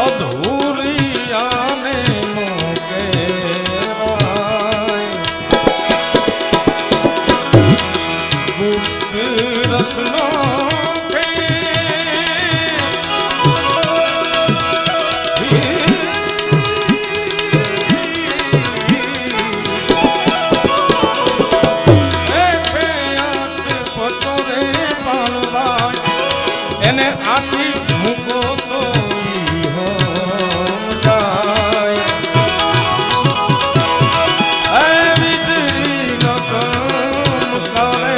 અધૂરિયાને મોકે ગુપ્ત રસનો એને આથી મૂકો તો જાય એ વીજળી નો ચમકારે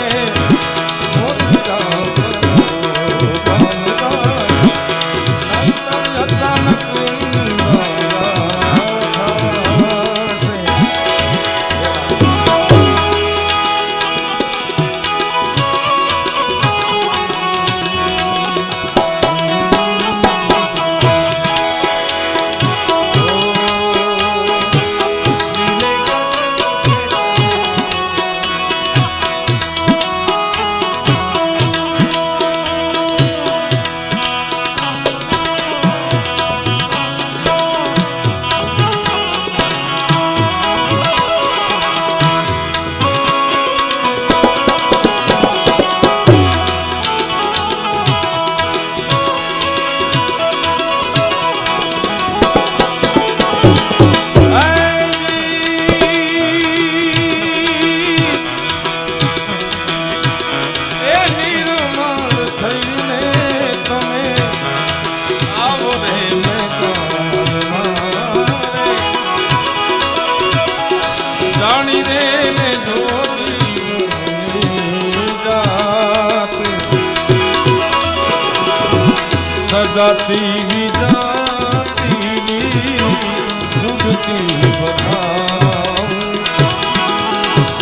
સજાતી વિજાતી જુગતી બતાઉં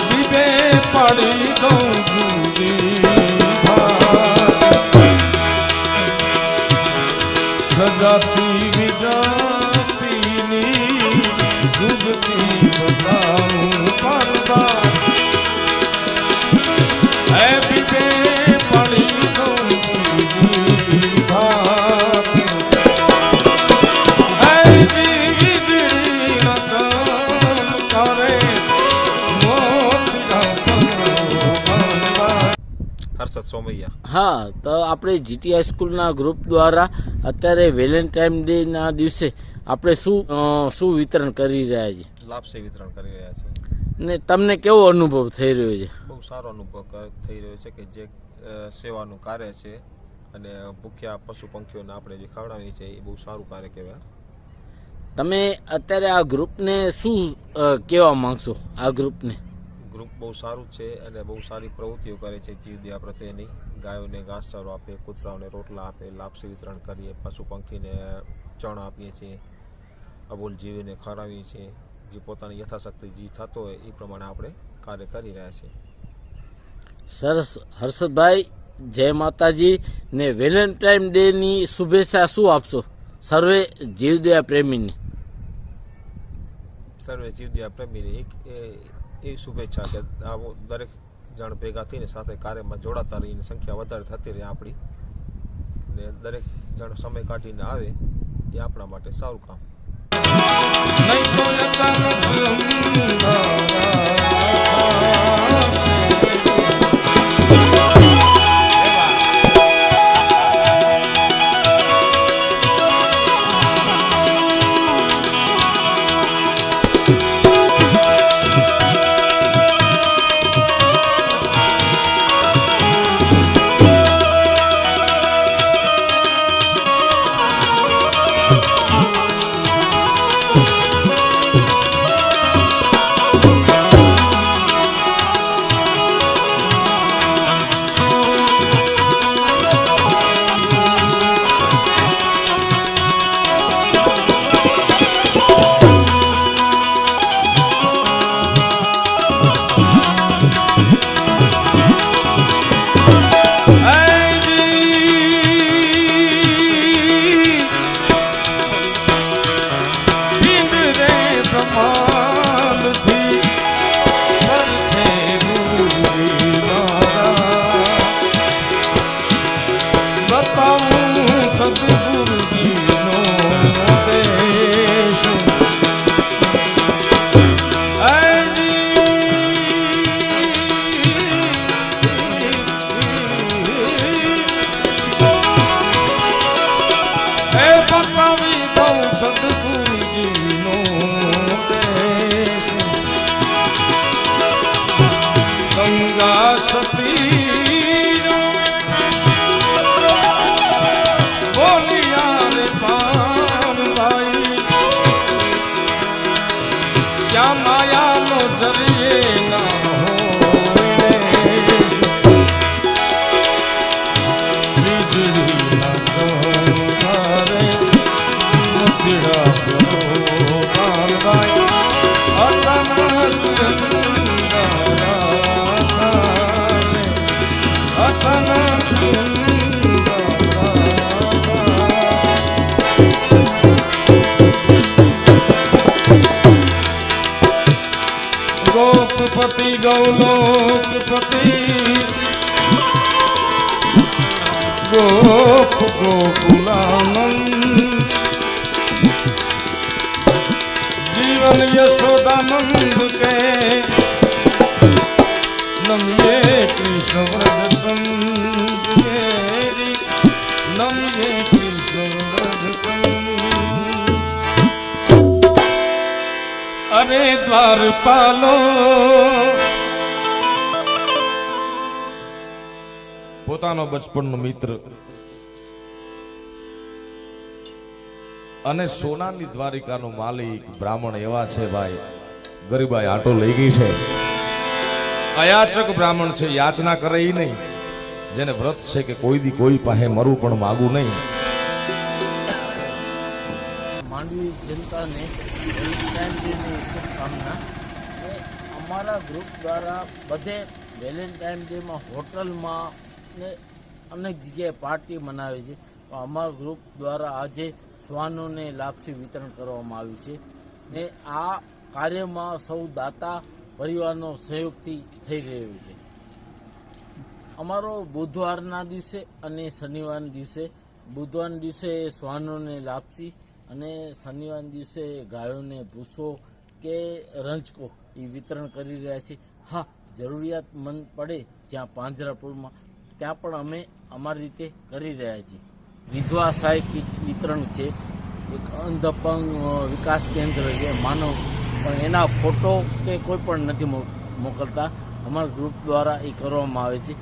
દીવે પડી દઉં જુદી સજાતી વિજાતીની જુગતી બતાઉં પરબા હે દીવે પડી દઉં જુદી હા, તો આપણે જીટીઆઈ સ્કૂલના ગ્રુપ દ્વારા અત્યારે વેલેન્ટાઇન ડે ના દિવસે આપણે શું વિતરણ કરી રહ્યા છીએ? લાપસી વિતરણ કરી રહ્યા છે. ને તમને કેવો અનુભવ થઈ રહ્યો છે? બહુ સારો અનુભવ થઈ રહ્યો છે કે જે સેવાનું કાર્ય છે અને ભૂખ્યા પશુ પંખીઓને આપણે જે ખવડાવીએ છીએ એ બહુ સારું કાર્ય કહેવાય. તમે અત્યારે આ ગ્રુપને શું કહેવા માંગશો? આ ગ્રુપ બહુ સારું છે અને બહુ સારી પ્રવૃત્તિઓ કરે છે જીવદયા પ્રત્યેની. ગાયોને ઘાસચારો આપે, કૂતરાઓને રોટલા આપે, લાપસી વિતરણ કરીએ, પશુ પંખીને ચણ આપીએ છીએ, અબોલ જીવીને ખવડાવીએ છીએ. જે પોતાની યથાશક્તિ જે થતો હોય એ પ્રમાણે આપણે કાર્ય કરી રહ્યા છીએ. સરસ. હર્ષદભાઈ, જય માતાજી ને વેલેન્ટાઇન ડે ની શુભેચ્છા શું આપશો સર્વે જીવદયા પ્રેમીને? સર્વે જીવદયા પ્રેમીને એ શુભેચ્છા કે દરેક જણ ભેગા થઈને સાથે કાર્યમાં જોડાતા રહીને સંખ્યા વધારે થતી રહે આપણી, ને દરેક જણ સમય કાઢીને આવે એ આપણા માટે સારું કામ. ગૌલોકપતિ ગોપ ગોકુલાનંદ જીવન યશોદાનંદ કે નમિયે કૃષ્ણ વ્રજચંદ નમિયે કૃષ્ણ વ્રજચંદ અરે દ્વારપાલો પોતાનો બચપણનો મિત્ર અને સોનાની દ્વારિકાનો માલિક બ્રાહ્મણ એવા છે ભાઈ. ગરીબાઈ આટો લઈ ગઈ છે. અયાચક બ્રાહ્મણ છે, યાચના કરે ઈ નહીં. જેને વ્રત છે કે કોઈ દી કોઈ પાસે મરવું પણ માગું નહીં. માંડવી જનતાને વેલેન્ટાઇન ડેની શુભકામના. અમારા ગ્રુપ દ્વારા બધે વેલેન્ટાઇન ડેમાં હોટલમાં ને અનેક જગ્યાએ પાર્ટી મનાવે છે. અમારા ગ્રુપ દ્વારા આજે શ્વાનોને લાપસી વિતરણ કરવામાં આવ્યું છે ને આ કાર્યમાં સૌ દાતા પરિવારનો સહયોગથી થઈ રહ્યું છે. અમારો બુધવારના દિવસે અને શનિવારના દિવસે, બુધવારના દિવસે શ્વાનોને લાપસી અને શનિવારના દિવસે ગાયોને ભૂસો કે રંજકો એ વિતરણ કરી રહ્યા છે. હા, જરૂરિયાતમંદ પડે જ્યાં પાંજરાપોળમાં ત્યાં પણ અમે અમારી રીતે કરી રહ્યા છીએ. વિધવા સહાય કીટ વિતરણ છે, એક અંધપંગ વિકાસ કેન્દ્ર છે માનવ, પણ એના ફોટો કે કોઈ પણ નથી મોકલતા. અમારા ગ્રુપ દ્વારા એ કરવામાં આવે છે.